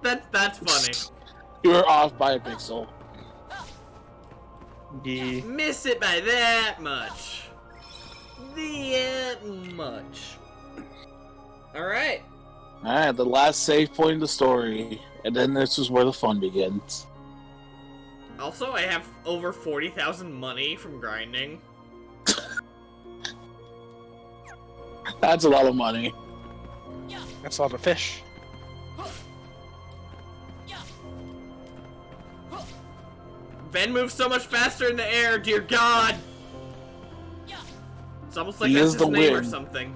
That's funny. You were off by a pixel. Yeah. Miss it by that much. That much. Alright. Alright, the last save point in the story. And then this is where the fun begins. Also, I have over 40,000 money from grinding. That's a lot of money. That's a lot of fish. Ven moves so much faster in the air, dear God! It's almost like He that's is his the name or wind. something.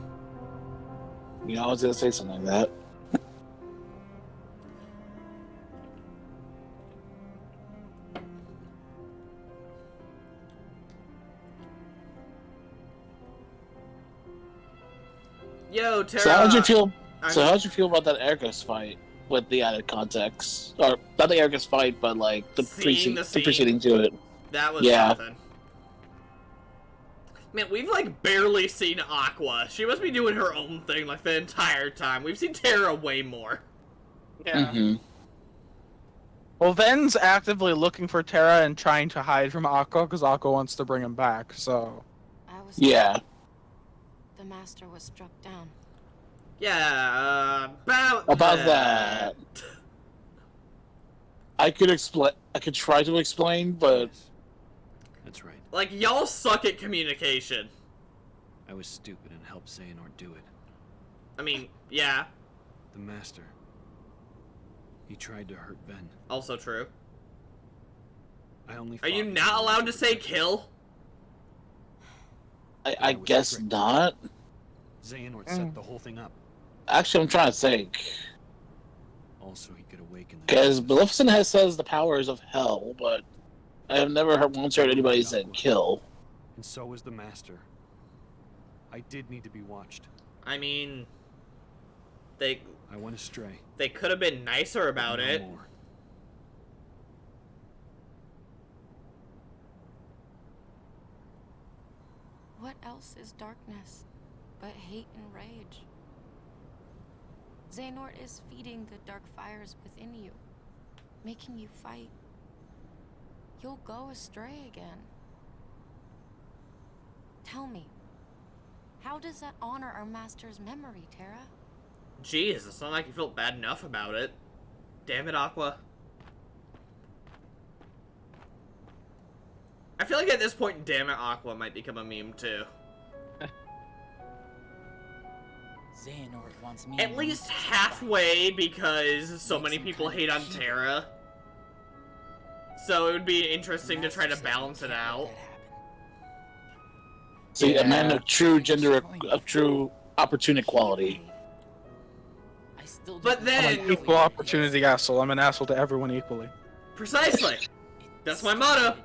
You know, I was gonna say something like that. Yo, Tara. So how'd you feel? How'd you feel about that Ergus fight with the added context, or not the Ergus fight, but like the Seeing the scene. preceding to it? That was something. Man, we've like barely seen Aqua. She must be doing her own thing like the entire time. We've seen Tara way more. Yeah. Mm-hmm. Well, Ven's actively looking for Terra and trying to hide from Aqua because Aqua wants to bring him back. So. Yeah. The master was struck down. Yeah, about that. I could try to explain, but That's right. like y'all suck at communication. I was stupid and helped Xehanort do it. I mean, yeah, The master. He tried to hurt Ven. also true. I only. Are you fought not because allowed to of say the kill? I guess not. Xehanort set the whole thing up. Actually, I'm trying to think. Also, he could awaken the. Because Maleficent has says the powers of hell, but I have never once heard anybody say kill. And so was the master. I did need to be watched. I mean, I went astray. they could have been nicer about No it. more. What else is darkness but hate and rage? Xehanort is feeding the dark fires within you, making you fight. You'll go astray again. Tell me, how does that honor our master's memory, Tara? Jeez, it's not like you felt bad enough about it. Damn it, Aqua. I feel like at this point, damn it, Aqua might become a meme too. Xehanort wants me. At least halfway, because so many people hate on Terra. So it would be interesting to try to balance it out. See, a man of true true opportune equality. But I'm then, an equal opportunity asshole. I'm an asshole to everyone equally. precisely, that's my motto.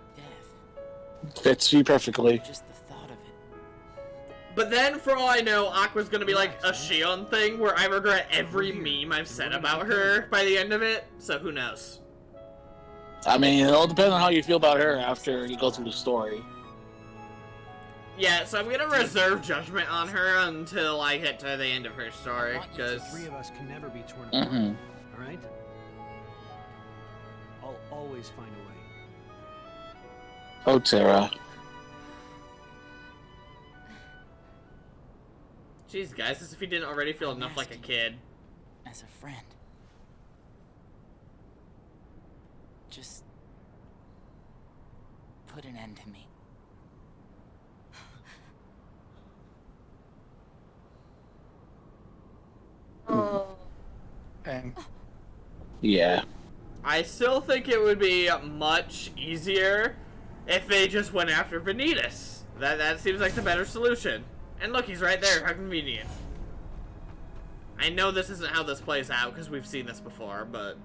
Fits you perfectly. Just the thought of it. But then, for all I know, Aqua's gonna be like a Shion thing, where I regret every meme I've said about her by the end of it, so who knows. I mean, it all depends on how you feel about her after you go through the story. Yeah, so I'm gonna reserve judgment on her until I get to the end of her story, because... The three of us can never be torn Mm-hmm. apart. All right? I'll always find a way. Oh, Tara. Jeez, guys, as if he didn't already feel enough like a kid. As a friend. Just put an end to me. Bang. Yeah. I still think it would be much easier if they just went after Ventus. That seems like the better solution. And look, he's right there. How convenient. I know this isn't how this plays out, because we've seen this before, but...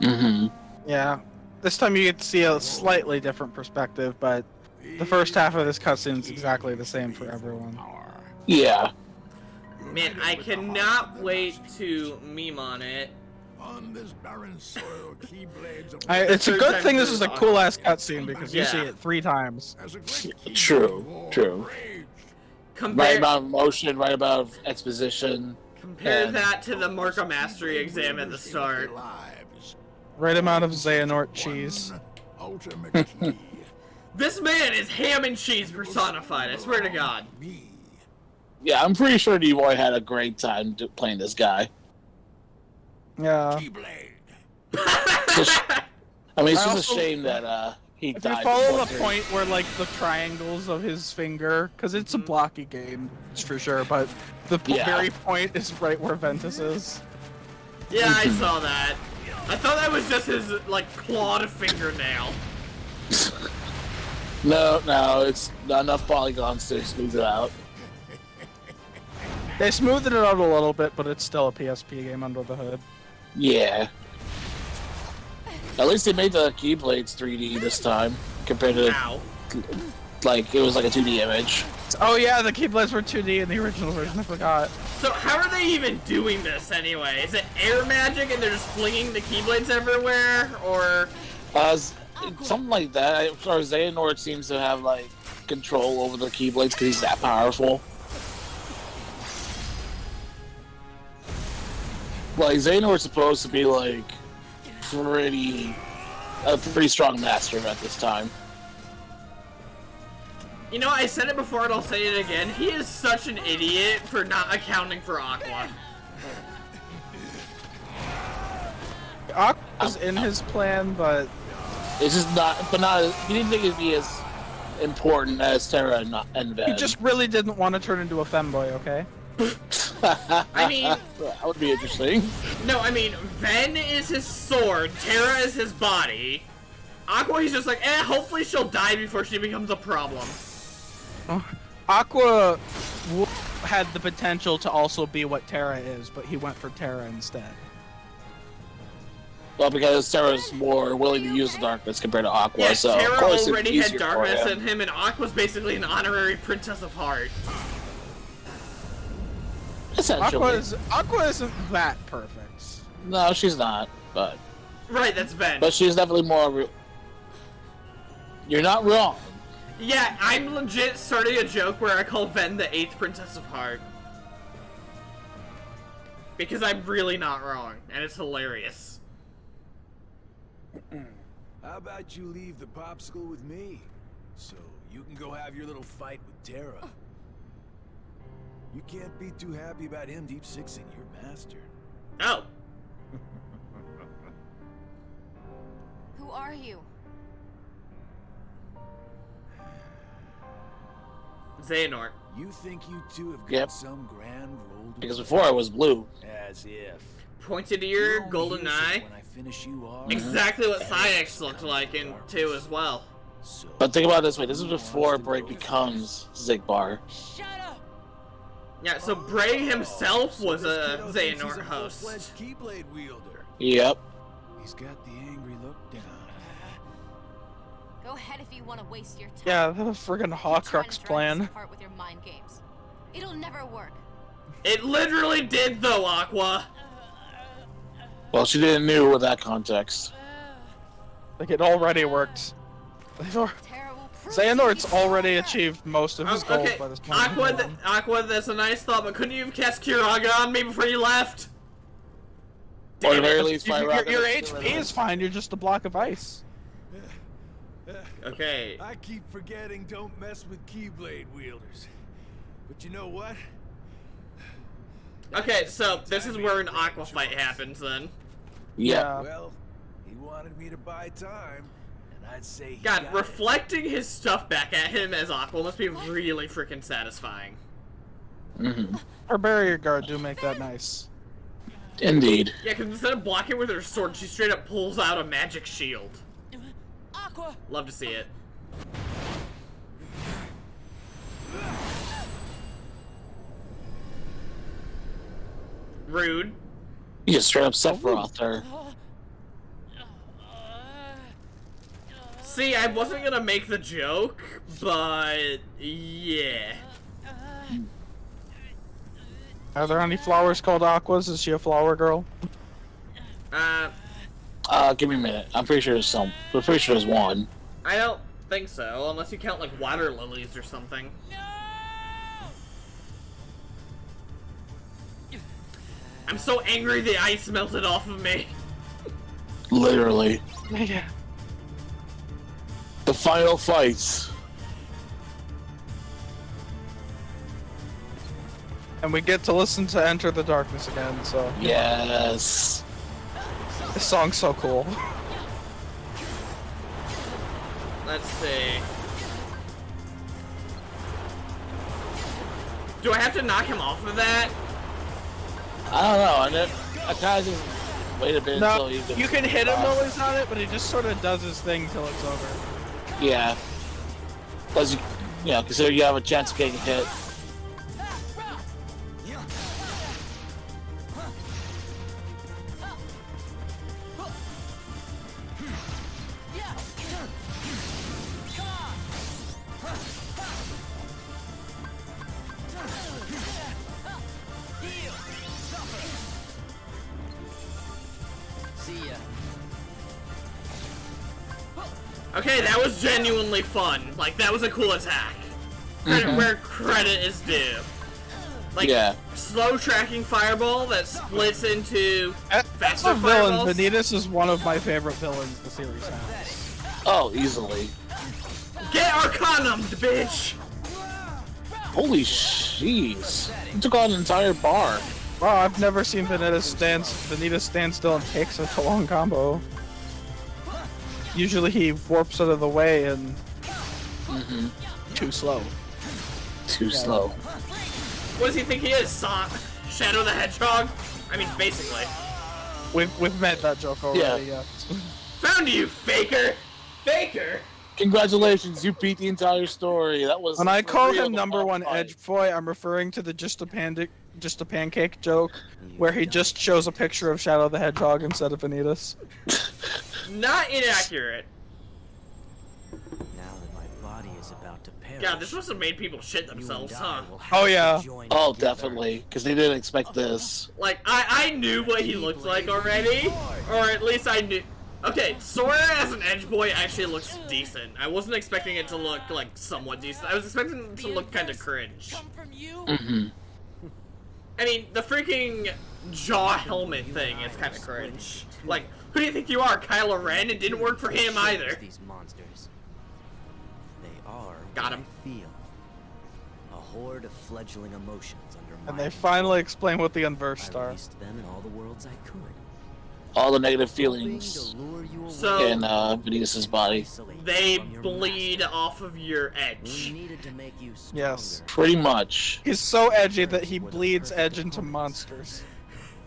Mm-hmm. Yeah. This time you get to see a slightly different perspective, but the first half of this cutscene is exactly the same for everyone. Yeah. Man, I cannot wait to meme on it. On this barren soil, keyblades of It's a third good time thing this through is a the cool ass cutscene because you Yeah. see it 3 times. as a great key True, war true. raged. Compare, Right about emotion, right about exposition. Compare And- that to the Marco Mastery exam at the Gave up start. their lives. Right amount of Xehanort cheese. One ultimate key. This man is ham and cheese personified, I swear to God. Me. Yeah, I'm pretty sure Devoy had a great time playing this guy. Yeah. Keyblade. Just- I mean, it's I just also- a shame that he If you died. follow before the three. point where, like, the triangles of his finger, because it's a blocky game, it's for sure, but the Yeah. very point is right where Ventus is. Yeah, I saw that. I thought that was just his, like, clawed fingernail. No, it's not enough polygons to smooth it out. They smoothed it out a little bit, but it's still a PSP game under the hood. Yeah. At least they made the Keyblades 3D this time, compared to, Ow. like, it was like a 2D image. Oh yeah, the Keyblades were 2D in the original version, I forgot. So how are they even doing this anyway? Is it air magic and they're just flinging the Keyblades everywhere? Or... Something like that. Or Xehanort seems to have, like, control over the Keyblades because he's that powerful. Like, Xehanort's supposed to be, like, a pretty strong master at this time. You know, I said it before and I'll say it again. He is such an idiot for not accounting for Aqua. Aqua's in his plan, but It's just not, he didn't think it'd be as important as Terra and Ven. he just really didn't want to turn into a femboy, okay? I mean... that would be interesting. No, I mean, Ven is his sword, Terra is his body. Aqua, he's just like, hopefully she'll die before she becomes a problem. Aqua had the potential to also be what Terra is, but he went for Terra instead. Well, because Terra's more willing to use the darkness compared to Aqua, Yeah, so of Terra course it's already had easier for darkness him. in him, and Aqua's basically an honorary Princess of Heart. Essentially. Aqua isn't that perfect. No, she's not, but Right, that's Ven. she's definitely more. You're not wrong. Yeah, I'm legit starting a joke where I call Ven the 8th Princess of Heart. Because I'm really not wrong, and it's hilarious. How about you leave the popsicle with me, so you can go have your little fight with Terra? You can't be too happy about him deep sixing your master. Oh. Who are you? Xehanort. You think you two have got Yep. some grand role to Because play? before I was blue. As if. Pointed You're ear, only golden useless eye. when I finish you off. Exactly what And Cyx looked like in 2 as well. So, But think about it this way: this is before Break becomes Zigbar. Shut up! Yeah, so Bray himself was this a kiddo thinks he's Xehanort a host. full-fledged Keyblade wielder. Yep. He's got the angry look down. Go ahead if you want to waste your time. Yeah, the friggin' Keep trying to Hawkrux drag us plan. apart with your mind games. It'll never work. It literally did though, Aqua. Well, she didn't know with that context. Like, it already worked. Terra will prove Xehanort's to be already correct. achieved most of his Oh, goals okay, by this point. Aqua, that's a nice thought, but couldn't you have cast Kiraga on me before you left? Or at the Damn very it. least, Your, Fire Rocket your is HP is fine, you're just a block of ice. Okay. I keep forgetting don't mess with Keyblade wielders. But you know what? Okay, so this is where an Aqua fight happens then. Yeah. Well, he wanted me to buy time, and I'd say he God, got reflecting his stuff back at him as Aqua must be really freaking satisfying. Hmm. Her barrier guard do make that nice. Indeed. Yeah, because instead of blocking with her sword, she straight up pulls out a magic shield. Aqua! Love to see it. Rude. You just straight up Sephiroth her. See, I wasn't gonna make the joke, but yeah. Are there any flowers called Aquas? Is she a flower girl? Give me a minute. I'm pretty sure there's some. I'm pretty sure there's one. I don't think so, unless you count like water lilies or something. I'm so angry the ice melted off of me. Literally. Yeah. The final fights. And we get to listen to Enter the Darkness again, so. Yes. This song's so cool. Let's see. Do I have to knock him off of that? I don't know. I kind of just wait a bit No, until he you can hit him while he's on it, but he just sort of does his thing till it's over. Yeah. Because you consider you have a chance of getting hit. Okay, that was genuinely fun. Like, that was a cool attack. Credit where credit is due. Like, Yeah. slow tracking fireball that splits into As faster a villain, fireballs. Vanitas is one of my favorite villains the series has. Oh, easily. Get Arcanum'd, bitch! Holy jeez. He took on an entire bar. Wow, I've never seen Vanitas stand still and take such a long combo. Usually he warps out of the way and too slow. Too slow. What does he think he is, Shadow the Hedgehog? I mean, basically. We've met that joke already. Yeah. Found you, faker! Faker? Congratulations, you beat the entire story. That was When I for call real him number fun one fight. edge boy, I'm referring to the just a pancake joke, where he just shows a picture of Shadow the Hedgehog instead of Vanitas. Not inaccurate. Now that my body is about to perish, God, this must have made people shit you and themselves, I huh? will have Oh, to yeah. join Oh, together. definitely. Because they didn't expect this. Like, I knew what he looked like already, or at least I knew. Okay, Sora as an edge boy actually looks decent. I wasn't expecting it to look, like, somewhat decent. I was expecting it to look kind of cringe. Come from you? Mm-hmm. I mean, the freaking jaw helmet thing is kind of cringe. Like, who do you think you are, Kylo Ren? It didn't work for him either. These monsters. They are Got what him. I feel. A horde of fledgling emotions under my And they control. finally explain what the I unversed are. released them in all the worlds I could. All the negative hoping feelings to lure you away So- in Vanitas' body. isolate They from your bleed master. off of your We edge. needed to make you stronger. Yes. Pretty much. He's so edgy that he bleeds edge into monsters.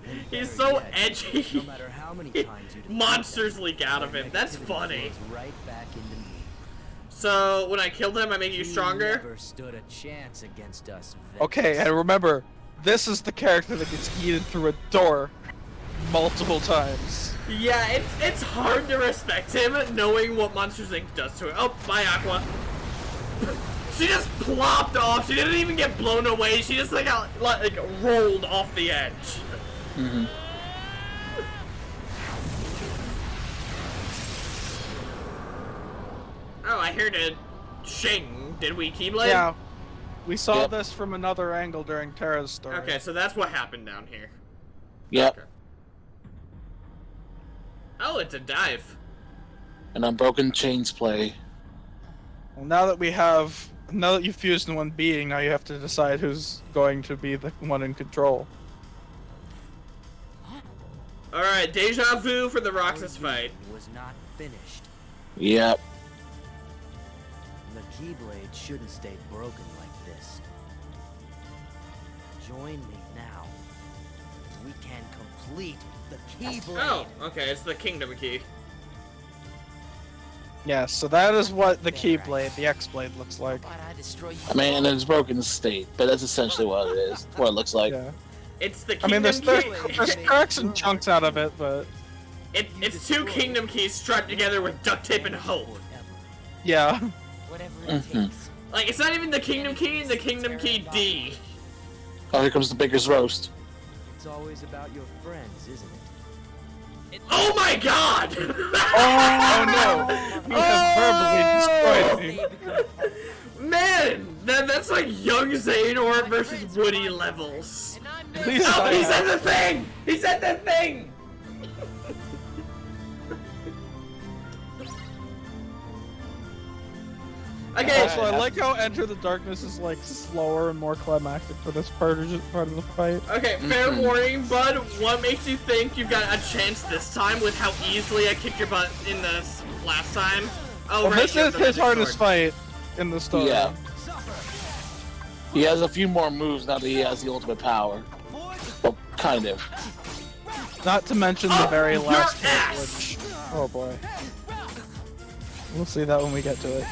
And He's better so yet, edgy. No matter how many times you defeat Monsters them, leak out of their him. That's negativity funny. flows right back into me. So, when I killed him, I make you stronger? never stood a chance against us, Ventus. Okay, and remember, this is the character that gets yeeted through a door multiple times. Yeah, it's hard to respect him knowing what Monsters Inc. does to it. Oh, bye, Aqua. She just plopped off. She didn't even get blown away. She just like rolled off the edge. Mm-hmm. Oh, I heard a shing. Did we Keyblade? Yeah. We saw Yep. this from another angle during Terra's story. Okay, so that's what happened down here. Yep. Okay. Oh, it's a dive. And Unbroken Chains play. Well, now that you've fused in one being, now you have to decide who's going to be the one in control. Alright, deja vu for the Roxas fight. Was not finished. Yep. The Keyblade shouldn't stay broken like this. Join me now. We can complete the Keyblade. Oh, okay, it's the Kingdom Key. Yes, so that is what the Keyblade, the X-Blade, looks like. But I destroy you. I mean, in its broken state, but that's essentially what it is. What it looks like. Yeah. It's the I Kingdom mean, there's Key. cracks and chunks out of it, but It's two Kingdom Keys strapped together with duct tape and hope. Forever. yeah. Whatever it Mhm. takes. Like, it's not even the Kingdom Key, the Kingdom Key D. Oh, here comes the baker's roast. It's always about your friends, isn't it? Oh my god! Oh no! You have verbally destroyed me. Man, That's like young Xehanort versus Woody levels. Please Oh, sign he up. said the thing! He said the thing! Okay. Also, I like how Enter the Darkness is like slower and more climactic for this part of the fight. Okay, fair warning, bud. What makes you think you've got a chance this time with how easily I kicked your butt in this last time? Oh, Well, right, this you have is the his magic hardest sword. fight in the story. Yeah. He has a few more moves now that he has the ultimate power. Well, kind of. Not to mention the very your last hit, ass! which... Oh boy. We'll see that when we get to it.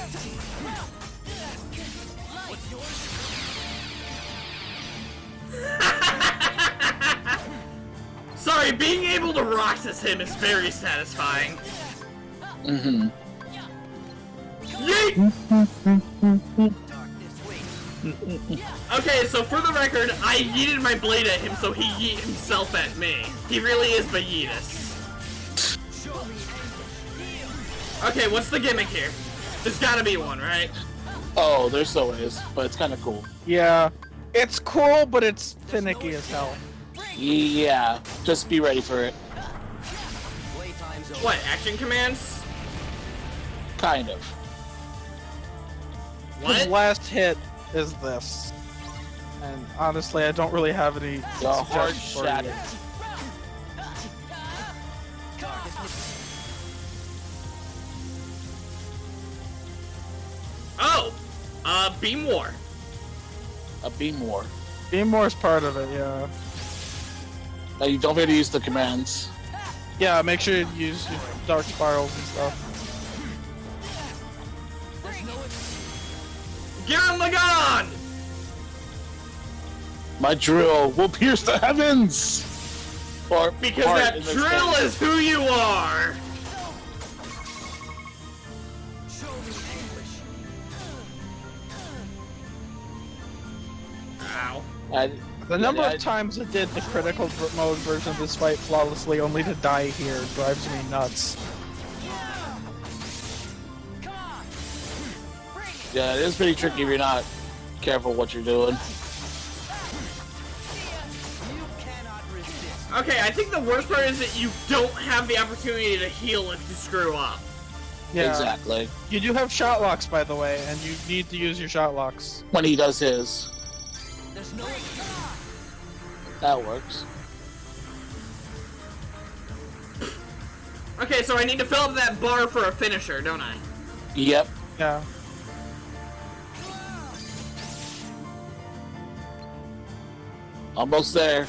Sorry, being able to Roxas him is very satisfying. Mm-hmm. Yeet! Okay, so for the record, I yeeted my blade at him, so he yeet himself at me. He really is Vegeta's. Okay, what's the gimmick here? There's gotta be one, right? Oh, there so is, but it's kind of cool. Yeah. It's cool, but it's finicky as hell. Yeah, just be ready for it. What, action commands? Kind of. His What? last hit is this. And honestly, I don't really have any The hard suggestions for shatter. you. Oh! Beam War. A beam war. Beam More's part of it, yeah. Now you don't forget to use the commands. Yeah, make sure you use your dark spirals and stuff. Gurren Lagann! My drill will pierce the heavens! Or Because heart that in this drill case. is who you are! Ow. The number I- of times it did the critical mode version of this fight flawlessly only to die here drives me nuts. Yeah, it is pretty tricky if you're not careful what you're doing. Okay, I think the worst part is that you don't have the opportunity to heal if you screw up. Yeah. Exactly. You do have shot locks, by the way, and you need to use your shot locks. When he does his. That works. Okay, so I need to fill up that bar for a finisher, don't I? Yep. Yeah. Almost there.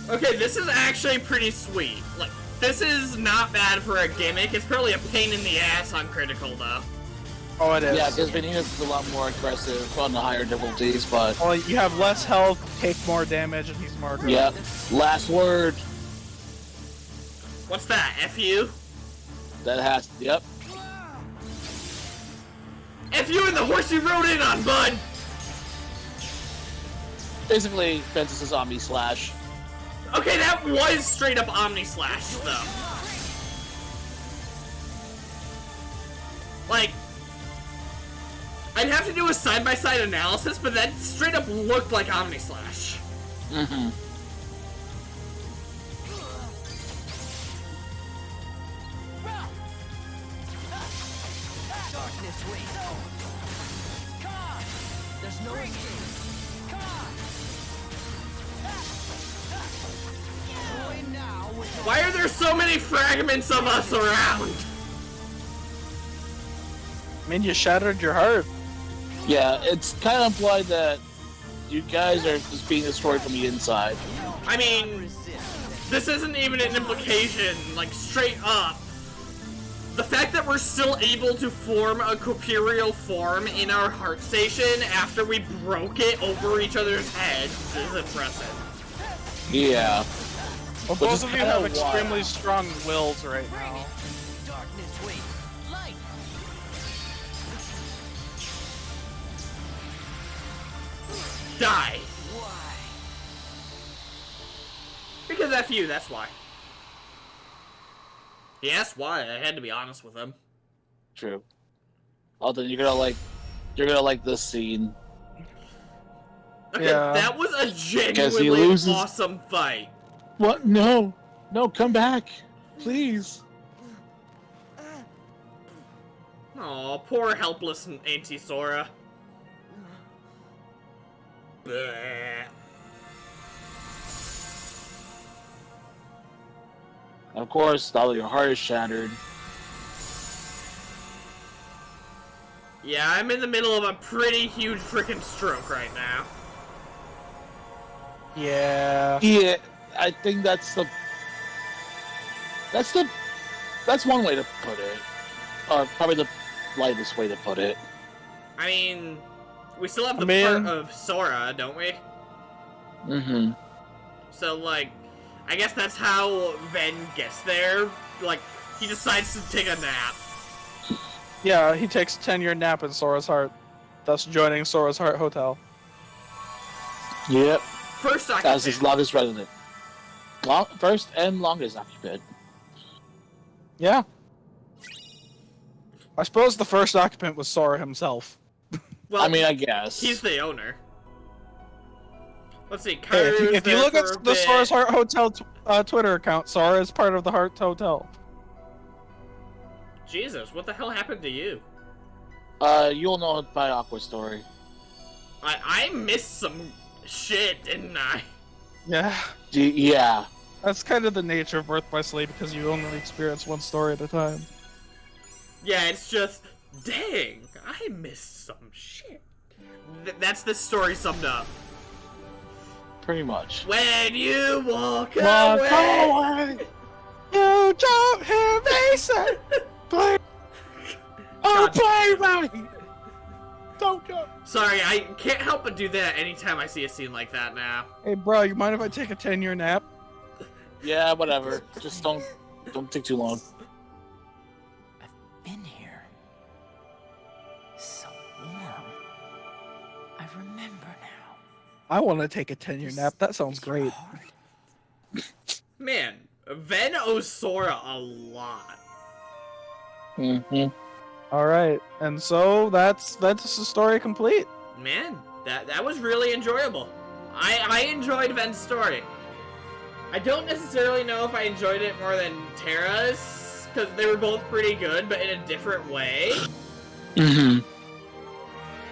Okay, this is actually pretty sweet. Like, this is not bad for a gimmick. It's probably a pain in the ass on critical, though. Oh, it is. Yeah, because Venus is a lot more aggressive on the higher difficulties, but Well, you have less health, take more damage, and he's more aggressive. yep. Last word. What's that, F-U? That has yep. F-U and the horse you rode in on, bud! Basically, Ventus' Omni Slash. Okay, that was straight up Omni Slash, though. Like, I'd have to do a side-by-side analysis, but that straight up looked like Omni Slash. Mm-hmm. Why are there so many fragments of us around? I mean, you shattered your heart. Yeah, it's kind of implied that you guys are just being destroyed from the inside. I mean, this isn't even an implication, like, straight up. The fact that we're still able to form a corporeal form in our heart station after we broke it over each other's heads is impressive. Yeah. Well, Which both is of you kinda have wild. extremely strong wills right now. Die. Because F you, that's why. He asked why. I had to be honest with him. True. Oh, then you're gonna like this scene. Okay, Yeah. that was a he genuinely loses- awesome fight. What? No, come back, please. Aw, poor helpless Auntie Sora. Bleh. Of course, now your heart is shattered. Yeah, I'm in the middle of a pretty huge freaking stroke right now. Yeah. Yeah, I think that's one way to put it, or probably the lightest way to put it. I mean, we still have the Man. part of Sora, don't we? Mm-hmm. So, like, I guess that's how Ven gets there. Like, he decides to take a nap. Yeah, he takes a 10-year nap in Sora's Heart, thus joining Sora's Heart Hotel. Yep. First occupant. As his longest resident. First and longest occupant. Yeah. I suppose the first occupant was Sora himself. Well, I mean, I guess. he's the owner. Let's see, Hey, Kairu's if you there look for a at the bit. Sora's Heart Hotel Twitter account, Sora is part of the Heart Hotel. Jesus, what the hell happened to you? You'll know it by Aqua's story. I missed some shit, didn't I? Yeah. Yeah. That's kind of the nature of Birth by Sleep, because you only experience one story at a time. Yeah, it's just, dang, I missed some shit. That's the story summed up. Pretty much. When you walk Walk away. away. You don't hear me say, play. Oh, God. baby! Don't go. Sorry, I can't help but do that anytime I see a scene like that now. Hey, bro, you mind if I take a 10-year nap? Yeah, whatever. Just don't take too long. I've been here. So warm. I remember now. I want to take a 10-year nap. That sounds Your great. heart. Man, Ven owes Sora a lot. Mm-hmm. All right, and so that's Ventus' story complete. Man, that was really enjoyable. I enjoyed Ven's story. I don't necessarily know if I enjoyed it more than Terra's, because they were both pretty good, but in a different way. Mm-hmm.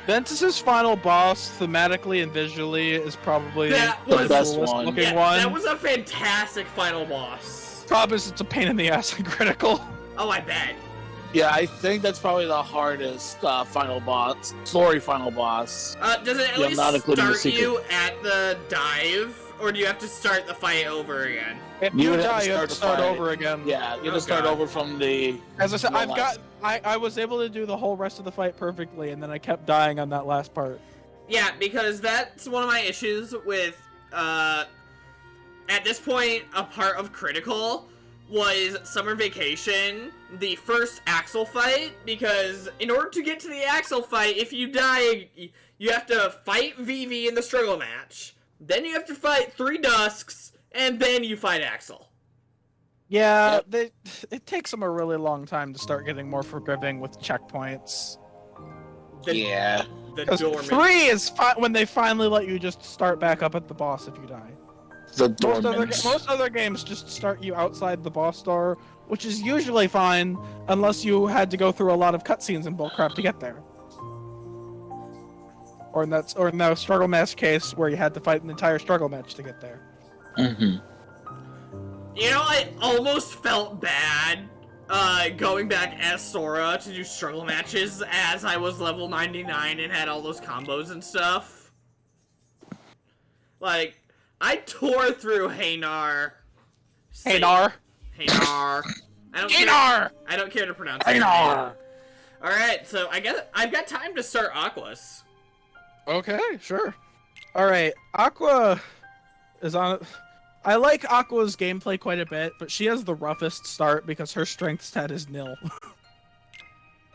Ventus' final boss, thematically and visually, is probably That the was- Best coolest one. looking Yeah, one. that was a fantastic final boss. Problem is, it's a pain in the ass and critical. Oh, I bet. Yeah, I think that's probably the hardest final boss. Story final boss. Does it at Yeah, least not including the start secret. you at the dive, or do you have to start the fight over again? If You you would have die, to you have to start start the fight. over again. Yeah, you Oh, just start God. over from the. As I said, the I've last- got. I was able to do the whole rest of the fight perfectly, and then I kept dying on that last part. Yeah, because that's one of my issues with, at this point, a part of Critical was Summer Vacation, the first Axel fight, because in order to get to the Axel fight, if you die, you have to fight Vivi in the struggle match, then you have to fight 3 Dusks, and then you fight Axel. Yeah, it takes them a really long time to start getting more forgiving with checkpoints. Yeah. The Because dormant. 3 is when they finally let you just start back up at the boss if you die. The Most dormant. other games just start you outside the boss door, which is usually fine, unless you had to go through a lot of cutscenes and bullcrap to get there. Or in the struggle match case where you had to fight an entire struggle match to get there. Mm-hmm. You know, I almost felt bad going back as Sora to do struggle matches as I was level 99 and had all those combos and stuff. Like, I tore through Haynar. Haynar. Haynar. I don't care to pronounce it. Haynar. Alright, so I guess I've got time to start Aquas. Okay, sure. Alright, Aqua is on... I like Aqua's gameplay quite a bit, but she has the roughest start because her strength stat is nil.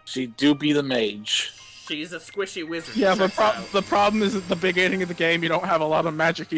She do be the mage. She's a squishy wizard. Yeah, checks out. the problem is at the beginning of the game you don't have a lot of magic